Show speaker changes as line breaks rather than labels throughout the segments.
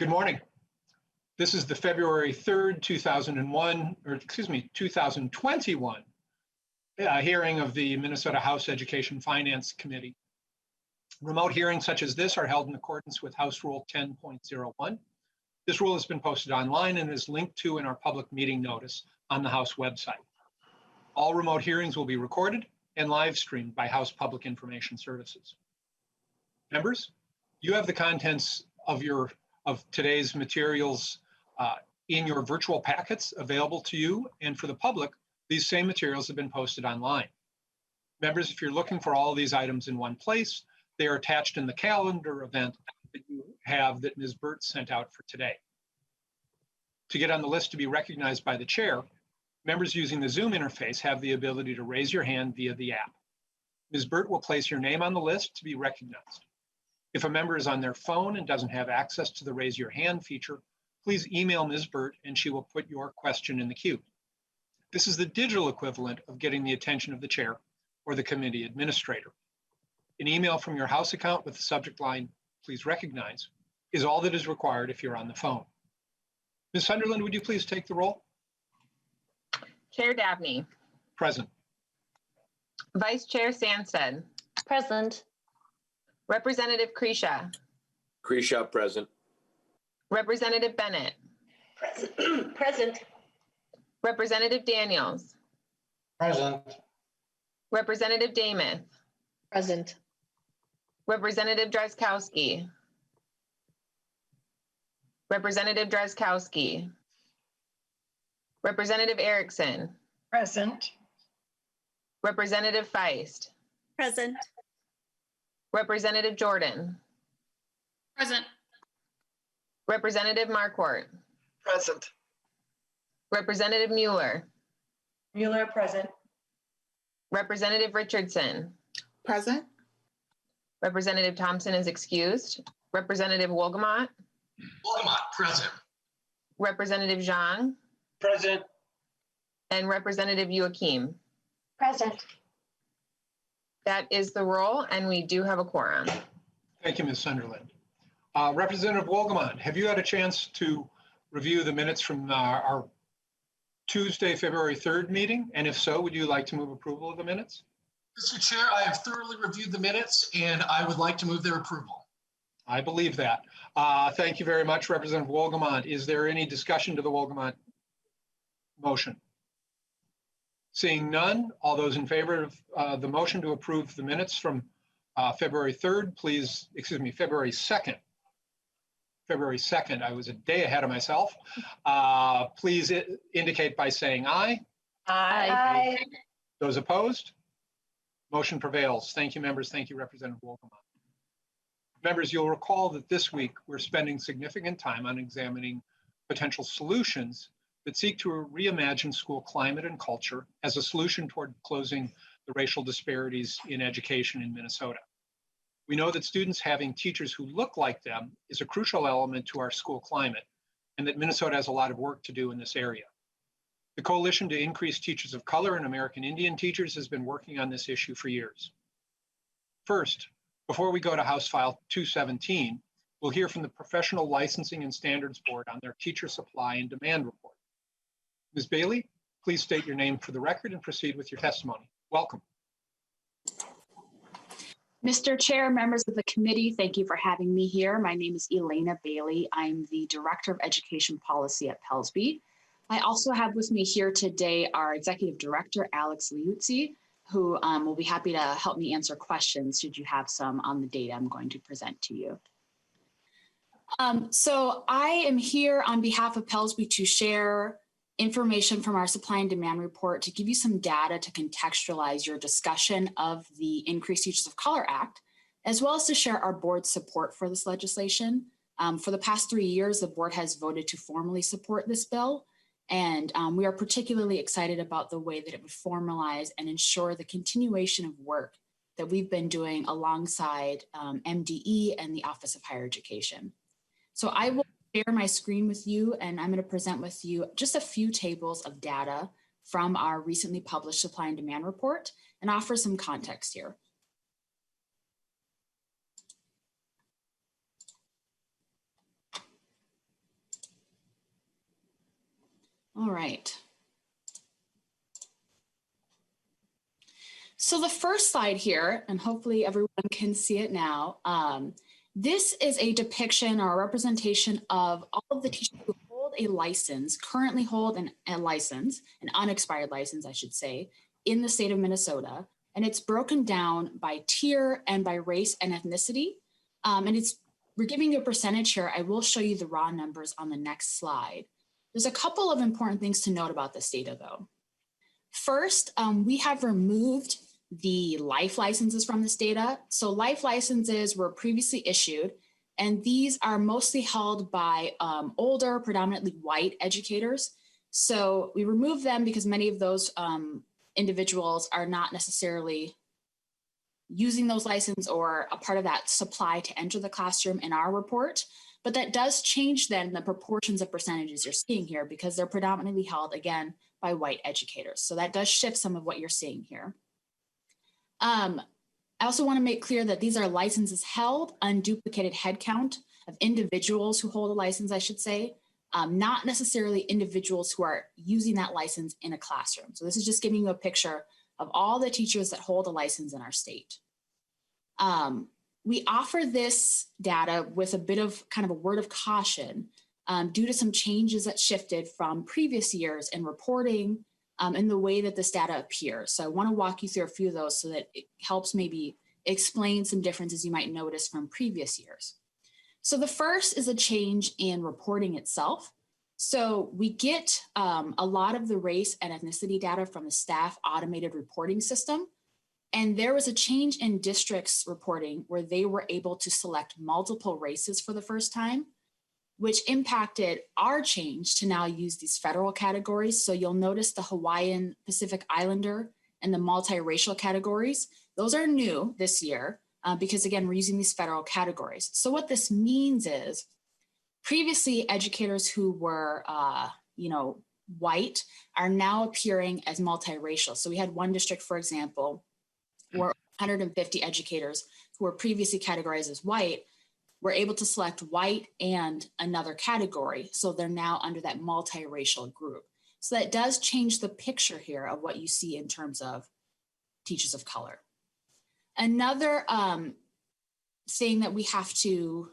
Good morning. This is the February 3rd, 2021 hearing of the Minnesota House Education Finance Committee. Remote hearings such as this are held in accordance with House Rule 10.01. This rule has been posted online and is linked to in our public meeting notice on the House website. All remote hearings will be recorded and live streamed by House Public Information Services. Members, you have the contents of today's materials in your virtual packets available to you, and for the public, these same materials have been posted online. Members, if you're looking for all of these items in one place, they are attached in the calendar event that you have that Ms. Burt sent out for today. To get on the list to be recognized by the chair, members using the Zoom interface have the ability to raise your hand via the app. Ms. Burt will place your name on the list to be recognized. If a member is on their phone and doesn't have access to the raise your hand feature, please email Ms. Burt and she will put your question in the queue. This is the digital equivalent of getting the attention of the chair or the committee administrator. An email from your House account with the subject line, "Please recognize," is all that is required if you're on the phone. Ms. Sunderland, would you please take the roll?
Chair Dabney.
Present.
Vice Chair Sandsted.
Present.
Representative Kresha.
Kresha, present.
Representative Bennett.
Present. Present.
Representative Daniels.
Present.
Representative Damath.
Present.
Representative Drazkowski. Representative Drazkowski. Representative Erickson.
Present.
Representative Feist.
Present.
Representative Jordan.
Present.
Representative Marquardt.
Present.
Representative Mueller.
Mueller, present.
Representative Richardson.
Present.
Representative Thompson is excused. Representative Wolgamott.
Wolgamott, present.
Representative Zhang.
Present.
And Representative Joachim.
Present.
That is the roll, and we do have a quorum.
Thank you, Ms. Sunderland. Representative Wolgamott, have you had a chance to review the minutes from our Tuesday, February 3rd meeting? And if so, would you like to move approval of the minutes?
Mr. Chair, I have thoroughly reviewed the minutes and I would like to move their approval.
I believe that. Thank you very much, Representative Wolgamott. Is there any discussion to the Wolgamott motion? Seeing none, all those in favor of the motion to approve the minutes from February 2nd, February 2nd, I was a day ahead of myself. Please indicate by saying aye.
Aye.
Those opposed? Motion prevails. Thank you, members. Thank you, Representative Wolgamott. Members, you'll recall that this week we're spending significant time on examining potential solutions that seek to reimagine school climate and culture as a solution toward closing the racial disparities in education in Minnesota. We know that students having teachers who look like them is a crucial element to our school climate, and that Minnesota has a lot of work to do in this area. The Coalition to Increase Teachers of Color and American Indian Teachers has been working on this issue for years. First, before we go to House File 217, we'll hear from the Professional Licensing and Standards Board on their Teacher Supply and Demand Report. Ms. Bailey, please state your name for the record and proceed with your testimony. Welcome.
Mr. Chair, members of the committee, thank you for having me here. My name is Elena Bailey. I'm the Director of Education Policy at Pellsby. I also have with me here today our Executive Director, Alex Liuzzi, who will be happy to help me answer questions should you have some on the data I'm going to present to you. So I am here on behalf of Pellsby to share information from our supply and demand report to give you some data to contextualize your discussion of the Increased Teachers of Color Act, as well as to share our board's support for this legislation. For the past 3 years, the board has voted to formally support this bill, and we are particularly excited about the way that it would formalize and ensure the continuation of work that we've been doing alongside MDE and the Office of Higher Education. So I will share my screen with you, and I'm going to present with you just a few tables of data from our recently published supply and demand report and offer some context here. All right. So the first slide here, and hopefully everyone can see it now, this is a depiction or a representation of all of the teachers who hold a license, currently hold a license, an unexpired license, I should say, in the state of Minnesota. And it's broken down by tier and by race and ethnicity. We're giving you a percentage here. I will show you the raw numbers on the next slide. There's a couple of important things to note about this data though. First, we have removed the life licenses from this data. So life licenses were previously issued, and these are mostly held by older, predominantly white educators. So we removed them because many of those individuals are not necessarily using those licenses or a part of that supply to enter the classroom in our report. But that does change then the proportions of percentages you're seeing here because they're predominantly held, again, by white educators. So that does shift some of what you're seeing here. I also want to make clear that these are licenses held, unduplicated headcount of individuals who hold a license, I should say, not necessarily individuals who are using that license in a classroom. So this is just giving you a picture of all the teachers that hold a license in our state. We offer this data with a bit of kind of a word of caution due to some changes that shifted from previous years in reporting and the way that this data appears. So I want to walk you through a few of those so that it helps maybe explain some differences you might notice from previous years. So the first is a change in reporting itself. So we get a lot of the race and ethnicity data from the staff automated reporting system. And there was a change in districts reporting where they were able to select multiple races for the first time, which impacted our change to now use these federal categories. So you'll notice the Hawaiian Pacific Islander and the multiracial categories. Those are new this year because again, we're using these federal categories. So what this means is previously educators who were, white are now appearing as multiracial. So we had one district, for example, where 150 educators who were previously categorized as white were able to select white and another category. So they're now under that multiracial group. So that does change the picture here of what you see in terms of teachers of color. Another thing that we have to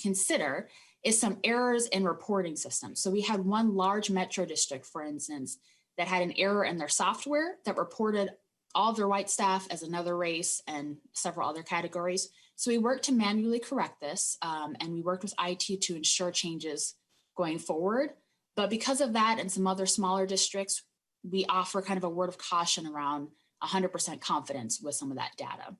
consider is some errors in reporting systems. So we had one large metro district, for instance, that had an error in their software that reported all of their white staff as another race and several other categories. So we worked to manually correct this, and we worked with IT to ensure changes going forward. But because of that and some other smaller districts, we offer kind of a word of caution around 100% confidence with some of that data.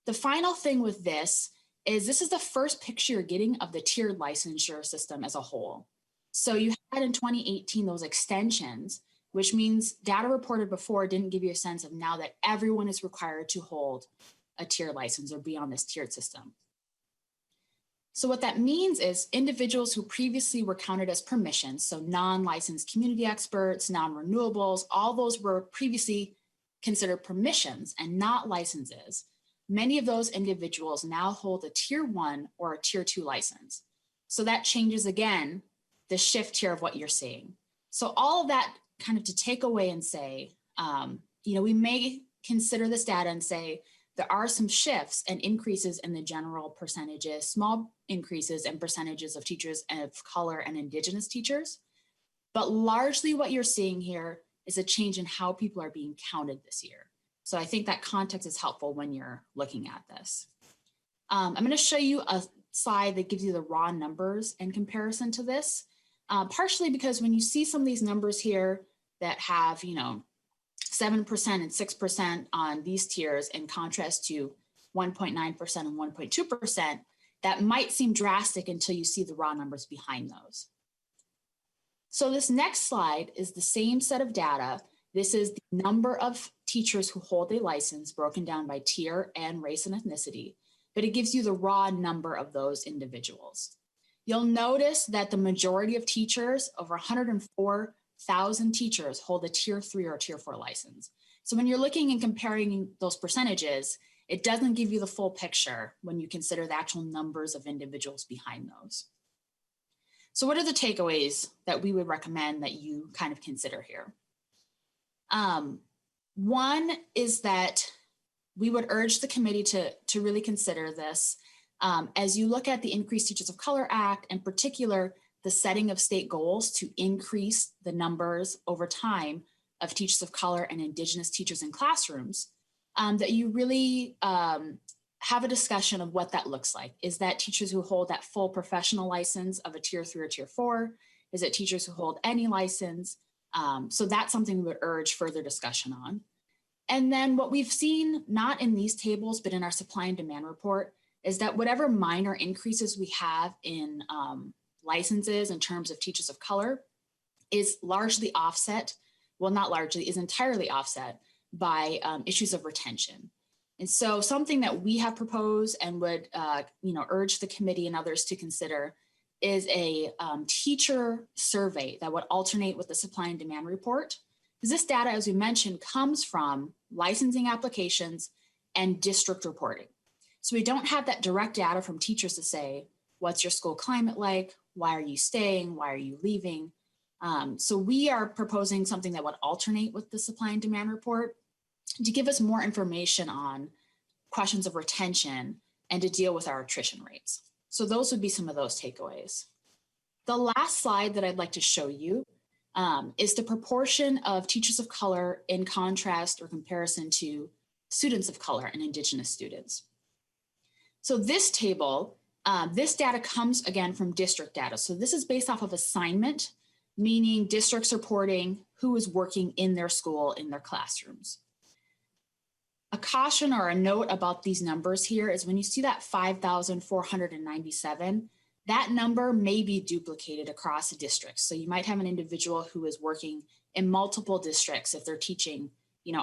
The final thing with this is the first picture you're getting of the tiered licensure system as a whole. So you had in 2018 those extensions, which means data reported before didn't give you a sense of now that everyone is required to hold a tiered license or be on this tiered system. So what that means is individuals who previously were counted as permissions, so non-licensed community experts, non-renewables, all those were previously considered permissions and not licenses. Many of those individuals now hold a tier 1 or a tier 2 license. So that changes again the shift here of what you're seeing. So all of that kind of to take away and say, we may consider this data and say there are some shifts and increases in the general percentages, small increases in percentages of teachers of color and Indigenous teachers. But largely what you're seeing here is a change in how people are being counted this year. So I think that context is helpful when you're looking at this. I'm going to show you a slide that gives you the raw numbers in comparison to this, partially because when you see some of these numbers here that have, 7% and 6% on these tiers in contrast to 1.9% and 1.2%, that might seem drastic until you see the raw numbers behind those. So this next slide is the same set of data. This is the number of teachers who hold a license broken down by tier and race and ethnicity, but it gives you the raw number of those individuals. You'll notice that the majority of teachers, over 104,000 teachers, hold a tier 3 or tier 4 license. So when you're looking and comparing those percentages, it doesn't give you the full picture when you consider the actual numbers of individuals behind those. So what are the takeaways that we would recommend that you kind of consider here? One is that we would urge the committee to really consider this as you look at the Increased Teachers of Color Act, in particular, the setting of state goals to increase the numbers over time of teachers of color and Indigenous teachers in classrooms, that you really have a discussion of what that looks like. Is that teachers who hold that full professional license of a tier 3 or tier 4? Is it teachers who hold any license? So that's something we would urge further discussion on. And then what we've seen, not in these tables, but in our supply and demand report, is that whatever minor increases we have in licenses in terms of teachers of color is largely offset, well, not largely, is entirely offset by issues of retention. And so something that we have proposed and would urge the committee and others to consider is a teacher survey that would alternate with the supply and demand report. Because this data, as we mentioned, comes from licensing applications and district reporting. So we don't have that direct data from teachers to say, what's your school climate like? Why are you staying? Why are you leaving? So we are proposing something that would alternate with the supply and demand report to give us more information on questions of retention and to deal with our attrition rates. So those would be some of those takeaways. The last slide that I'd like to show you is the proportion of teachers of color in contrast or comparison to students of color and Indigenous students. So this table, this data comes again from district data. So this is based off of assignment, meaning districts reporting who is working in their school, in their classrooms. A caution or a note about these numbers here is when you see that 5,497, that number may be duplicated across a district. So you might have an individual who is working in multiple districts if they're teaching,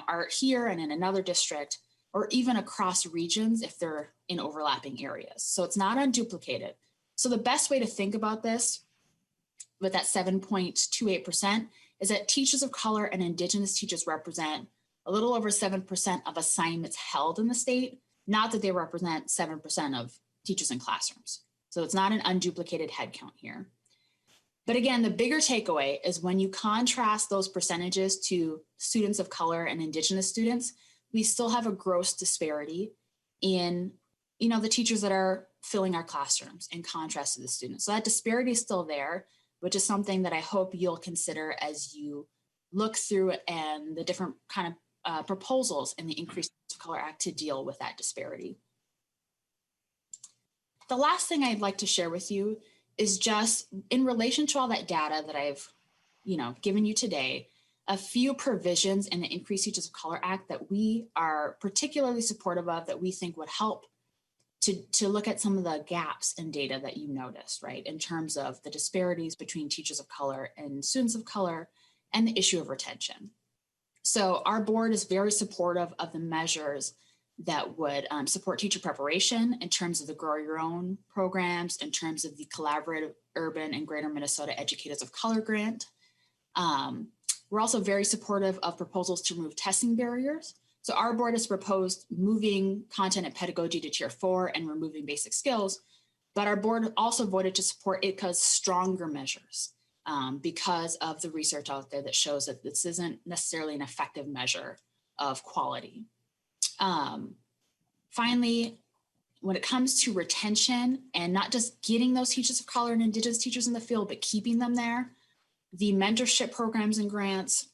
art here and in another district, or even across regions if they're in overlapping areas. So it's not unduplicated. So the best way to think about this with that 7.28% is that teachers of color and Indigenous teachers represent a little over 7% of assignments held in the state, not that they represent 7% of teachers in classrooms. So it's not an unduplicated headcount here. But again, the bigger takeaway is when you contrast those percentages to students of color and Indigenous students, we still have a gross disparity in the teachers that are filling our classrooms in contrast to the students. So that disparity is still there, which is something that I hope you'll consider as you look through it and the different kind of proposals in the Increased Teachers of Color Act to deal with that disparity. The last thing I'd like to share with you is just in relation to all that data that I've given you today, a few provisions in the Increased Teachers of Color Act that we are particularly supportive of that we think would help to look at some of the gaps in data that you noticed, right, in terms of the disparities between teachers of color and students of color and the issue of retention. So our board is very supportive of the measures that would support teacher preparation in terms of the Grow Your Own programs, in terms of the Collaborative Urban and Greater Minnesota Educators of Color grant. We're also very supportive of proposals to remove testing barriers. So our board has proposed moving content and pedagogy to tier 4 and removing basic skills, but our board also voted to support ITCA's stronger measures because of the research out there that shows that this isn't necessarily an effective measure of quality. Finally, when it comes to retention and not just getting those teachers of color and Indigenous teachers in the field, but keeping them there, the mentorship programs and grants,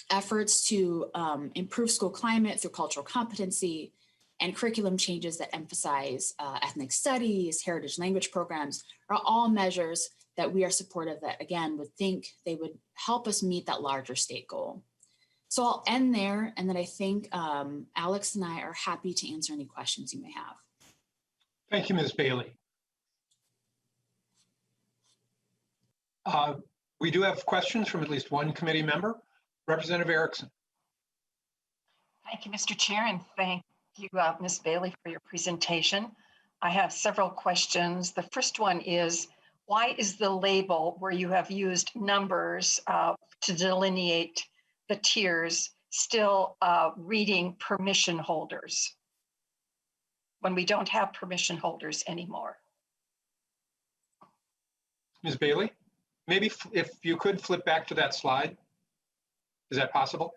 efforts to improve school climate through cultural competency, and curriculum changes that emphasize ethnic studies, heritage language programs are all measures that we are supportive that, again, would think they would help us meet that larger state goal. So I'll end there, and then I think Alex and I are happy to answer any questions you may have.
Thank you, Ms. Bailey. We do have questions from at least one committee member. Representative Erickson.
Thank you, Mr. Chair, and thank you, Ms. Bailey, for your presentation. I have several questions. The first one is, why is the label where you have used numbers to delineate the tiers still reading permission holders when we don't have permission holders anymore?
Ms. Bailey, maybe if you could flip back to that slide. Is that possible?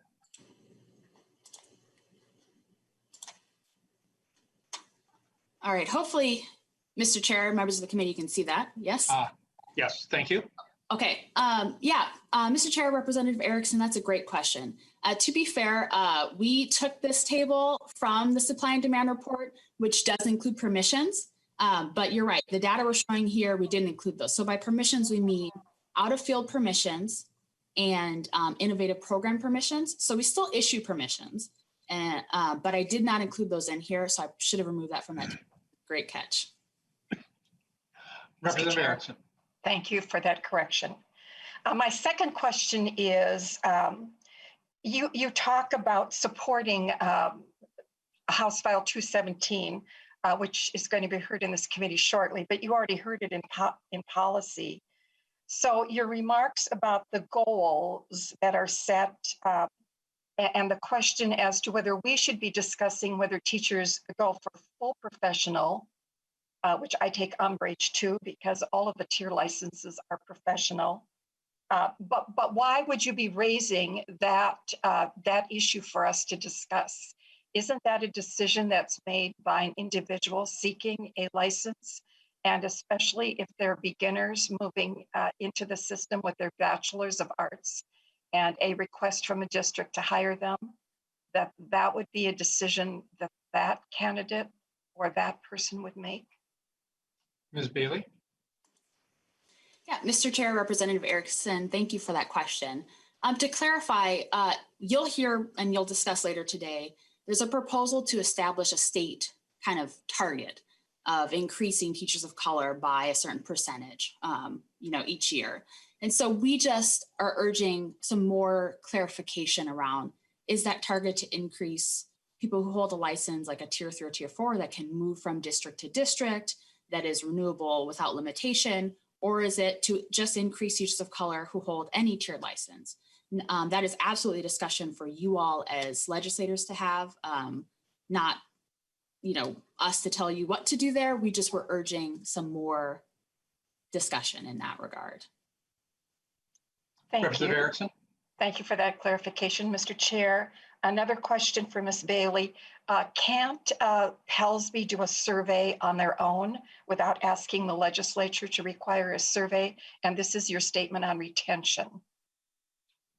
All right, hopefully, Mr. Chair, members of the committee can see that. Yes?
Yes, thank you.
Okay, Mr. Chair, Representative Erickson, that's a great question. To be fair, we took this table from the supply and demand report, which does include permissions, but you're right, the data we're showing here, we didn't include those. So by permissions, we mean out of field permissions and innovative program permissions. So we still issue permissions, and but I did not include those in here, so I should have removed that from that. Great catch.
Representative
Chair.
Erickson.
Thank you for that correction. My second question is, you talk about supporting House File 217, which is going to be heard in this committee shortly, but you already heard it in policy. So your remarks about the goals that are set and the question as to whether we should be discussing whether teachers go for full professional, which I take umbrage to because all of the tier licenses are professional. But why would you be raising that issue for us to discuss? Isn't that a decision that's made by an individual seeking a license? And especially if they're beginners moving into the system with their bachelor's of arts and a request from a district to hire them, that would be a decision that that candidate or that person would make?
Ms. Bailey.
Yeah, Mr. Chair, Representative Erickson, thank you for that question. To clarify, you'll hear and you'll discuss later today, there's a proposal to establish a state kind of target of increasing teachers of color by a certain percentage, each year. And so we just are urging some more clarification around, is that target to increase people who hold a license like a tier 3 or tier 4 that can move from district to district, that is renewable without limitation, or is it to just increase teachers of color who hold any tiered license? That is absolutely a discussion for you all as legislators to have, not us to tell you what to do there. We just were urging some more discussion in that regard.
Thank
Representative
you.
Erickson.
Thank you for that clarification, Mr. Chair. Another question for Ms. Bailey. Can't Pellsby do a survey on their own without asking the legislature to require a survey? And this is your statement on retention.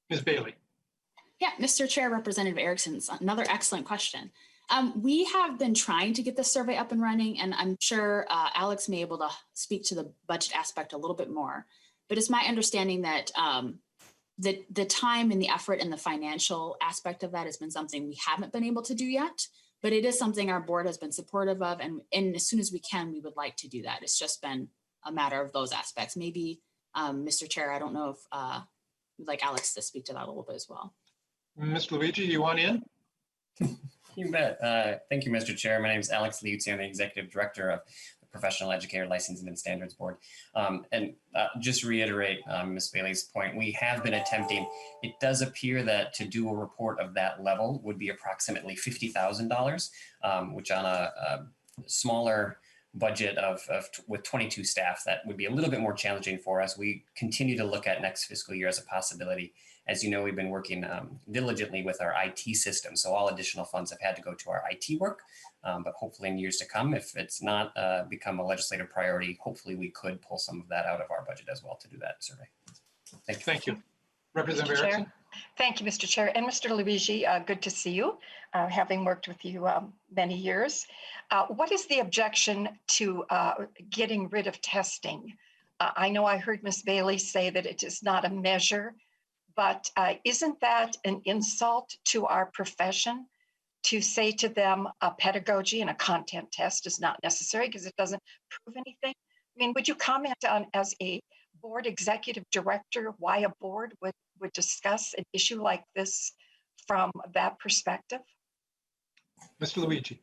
Ms. Bailey.
Yeah, Mr. Chair, Representative Erickson, another excellent question. We have been trying to get the survey up and running, and I'm sure Alex may be able to speak to the budget aspect a little bit more. But it's my understanding that the time and the effort and the financial aspect of that has been something we haven't been able to do yet, but it is something our board has been supportive of. And as soon as we can, we would like to do that. It's just been a matter of those aspects. Maybe, Mr. Chair, I don't know if you'd like Alex to speak to that a little bit as well.
Mr. Luigi, you want in?
You bet. Thank you, Mr. Chair. My name is Alex Liuzzi. I'm the Executive Director of the Professional Educator Licensing and Standards Board. Just to reiterate Ms. Bailey's point, we have been attempting. It does appear that to do a report of that level would be approximately $50,000, which on a smaller budget with 22 staff, that would be a little bit more challenging for us. We continue to look at next fiscal year as a possibility. As you know, we've been working diligently with our IT system. So all additional funds have had to go to our IT work, but hopefully in years to come, if it's not become a legislative priority, hopefully we could pull some of that out of our budget as well to do that survey. Thank you.
Thank you. Representative Erickson.
Thank you, Mr. Chair. And Mr. Luigi, good to see you, having worked with you many years. What is the objection to getting rid of testing? I know I heard Ms. Bailey say that it is not a measure, but isn't that an insult to our profession to say to them a pedagogy and a content test is not necessary because it doesn't prove anything? I mean, would you comment on, as a board executive director, why a board would discuss an issue like this from that perspective?
Mr. Luigi.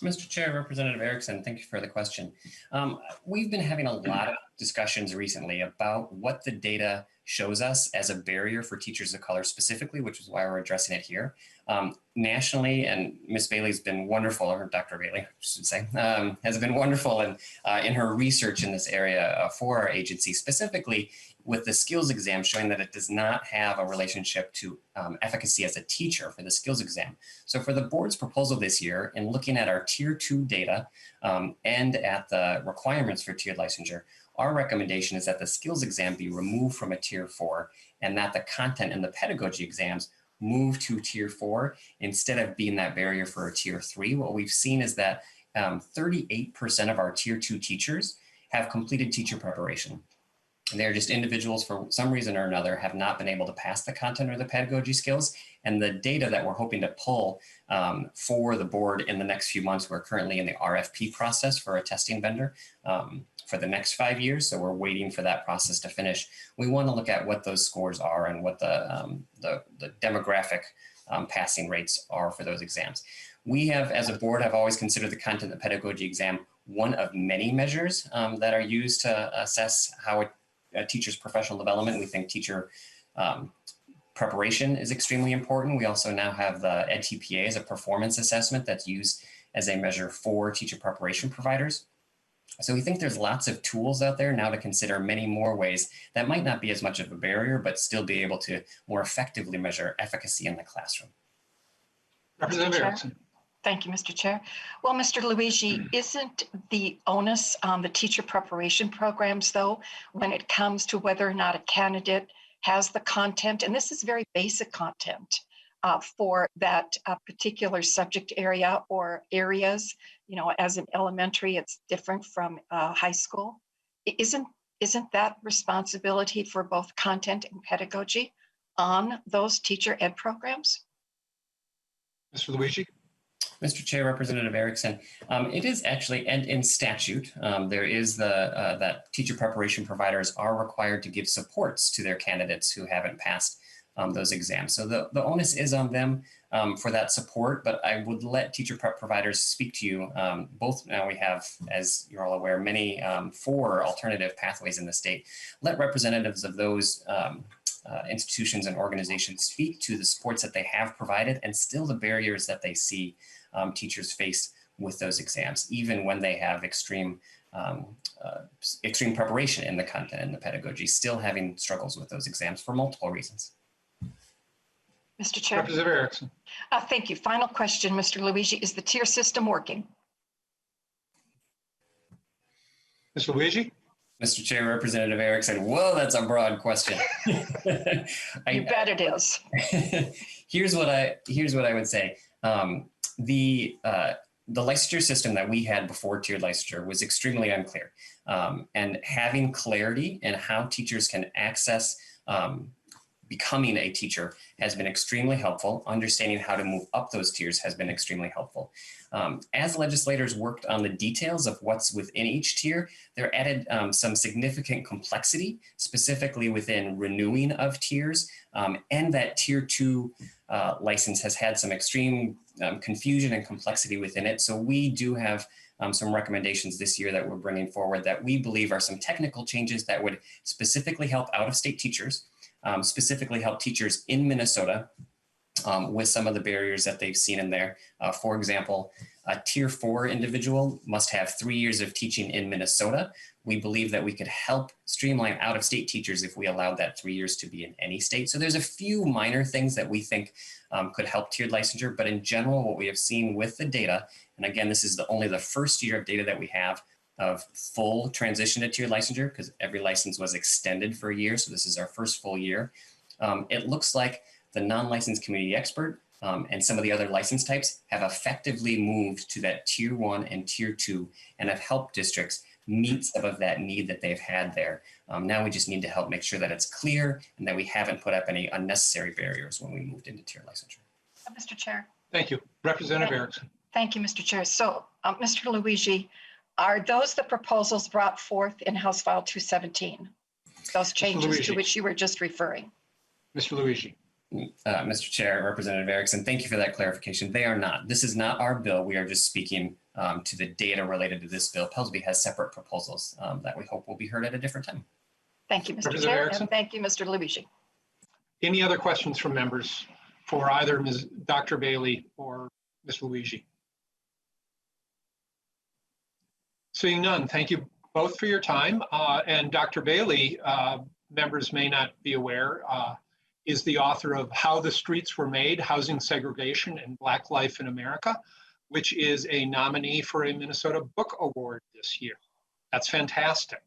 Mr. Chair, Representative Erickson, thank you for the question. We've been having a lot of discussions recently about what the data shows us as a barrier for teachers of color specifically, which is why we're addressing it here. Nationally, and Ms. Bailey's been wonderful, or Dr. Bailey, I should say, has been wonderful in her research in this area for our agency, specifically with the skills exam showing that it does not have a relationship to efficacy as a teacher for the skills exam. So for the board's proposal this year, in looking at our tier 2 data and at the requirements for tiered licensure, our recommendation is that the skills exam be removed from a tier 4 and that the content and the pedagogy exams move to tier 4 instead of being that barrier for a tier 3. What we've seen is that 38% of our tier 2 teachers have completed teacher preparation. They're just individuals for some reason or another have not been able to pass the content or the pedagogy skills. And the data that we're hoping to pull for the board in the next few months, we're currently in the RFP process for a testing vendor for the next 5 years. So we're waiting for that process to finish. We want to look at what those scores are and what the demographic passing rates are for those exams. We have, as a board, have always considered the content and pedagogy exam one of many measures that are used to assess how a teacher's professional development. We think teacher preparation is extremely important. We also now have the EdTPA as a performance assessment that's used as a measure for teacher preparation providers. So we think there's lots of tools out there now to consider many more ways that might not be as much of a barrier, but still be able to more effectively measure efficacy in the classroom.
Representative Erickson.
Thank you, Mr. Chair. Well, Mr. Luigi, isn't the onus on the teacher preparation programs, though, when it comes to whether or not a candidate has the content, and this is very basic content for that particular subject area or areas, you know, as an elementary, it's different from high school. Isn't that responsibility for both content and pedagogy on those teacher ed programs?
Mr. Luigi.
Mr. Chair, Representative Erickson, it is actually, and in statute, there is that teacher preparation providers are required to give supports to their candidates who haven't passed those exams. So the onus is on them for that support, but I would let teacher prep providers speak to you. Both now we have, as you're all aware, many 4 alternative pathways in the state. Let representatives of those institutions and organizations speak to the supports that they have provided and still the barriers that they see teachers face with those exams, even when they have extreme preparation in the content and the pedagogy, still having struggles with those exams for multiple reasons.
Mr. Chair.
Representative Erickson.
Thank you. Final question, Mr. Luigi. Is the tier system working?
Mr. Luigi.
Mr. Chair, Representative Erickson, whoa, that's a broad question.
You bet it is.
Here's what I would say. The licensure system that we had before tiered licensure was extremely unclear. And having clarity in how teachers can access becoming a teacher has been extremely helpful. Understanding how to move up those tiers has been extremely helpful. As legislators worked on the details of what's within each tier, they're added some significant complexity, specifically within renewing of tiers, and that tier 2 license has had some extreme confusion and complexity within it. So we do have some recommendations this year that we're bringing forward that we believe are some technical changes that would specifically help out-of-state teachers, specifically help teachers in Minnesota with some of the barriers that they've seen in there. For example, a tier 4 individual must have 3 years of teaching in Minnesota. We believe that we could help streamline out-of-state teachers if we allowed that 3 years to be in any state. So there's a few minor things that we think could help tiered licensure, but in general, what we have seen with the data, and again, this is only the first year of data that we have of full transition to tiered licensure, because every license was extended for a year. So this is our first full year. It looks like the non-licensed community expert and some of the other license types have effectively moved to that tier 1 and tier 2 and have helped districts meet some of that need that they've had there. Now we just need to help make sure that it's clear and that we haven't put up any unnecessary barriers when we moved into tiered licensure.
Mr. Chair.
Thank you. Representative Erickson.
Thank you, Mr. Chair. So, Mr. Luigi, are those the proposals brought forth in House File 217? Those changes to which you were just referring?
Mr. Luigi.
Mr. Chair, Representative Erickson, thank you for that clarification. They are not. This is not our bill. We are just speaking to the data related to this bill, Pellsby has separate proposals that we hope will be heard at a different time.
Thank you, Mr.
Representative
Chair,
Erickson?
and thank you, Mr. Luigi.
Any other questions from members for either Dr. Bailey or Ms. Luigi? Seeing none, thank you both for your time. And Dr. Bailey, members may not be aware, is the author of How the Streets Were Made, Housing Segregation and Black Life in America, which is a nominee for a Minnesota Book Award this year. That's fantastic.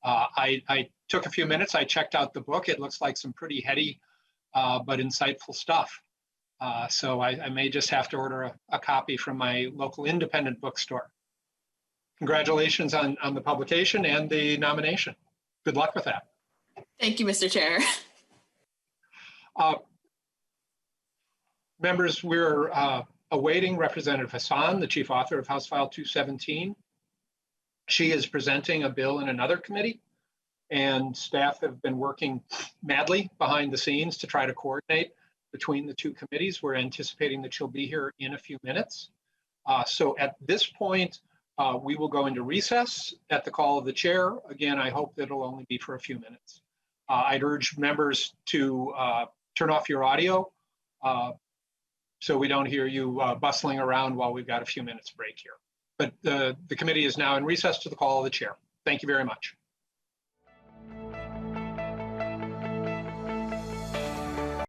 I took a few minutes, I checked out the book. It looks like some pretty heady but insightful stuff. So I may just have to order a copy from my local independent bookstore. Congratulations on the publication and the nomination. Good luck with that.
Thank you, Mr. Chair.
Members, we're awaiting Representative Hassan, the chief author of House File 217. She is presenting a bill in another committee, and staff have been working madly behind the scenes to try to coordinate between the two committees. We're anticipating that she'll be here in a few minutes. So at this point, we will go into recess at the call of the chair. Again, I hope that it'll only be for a few minutes. I'd urge members to turn off your audio so we don't hear you bustling around while we've got a few minutes break here. But the committee is now in recess to the call of the chair. Thank you very much.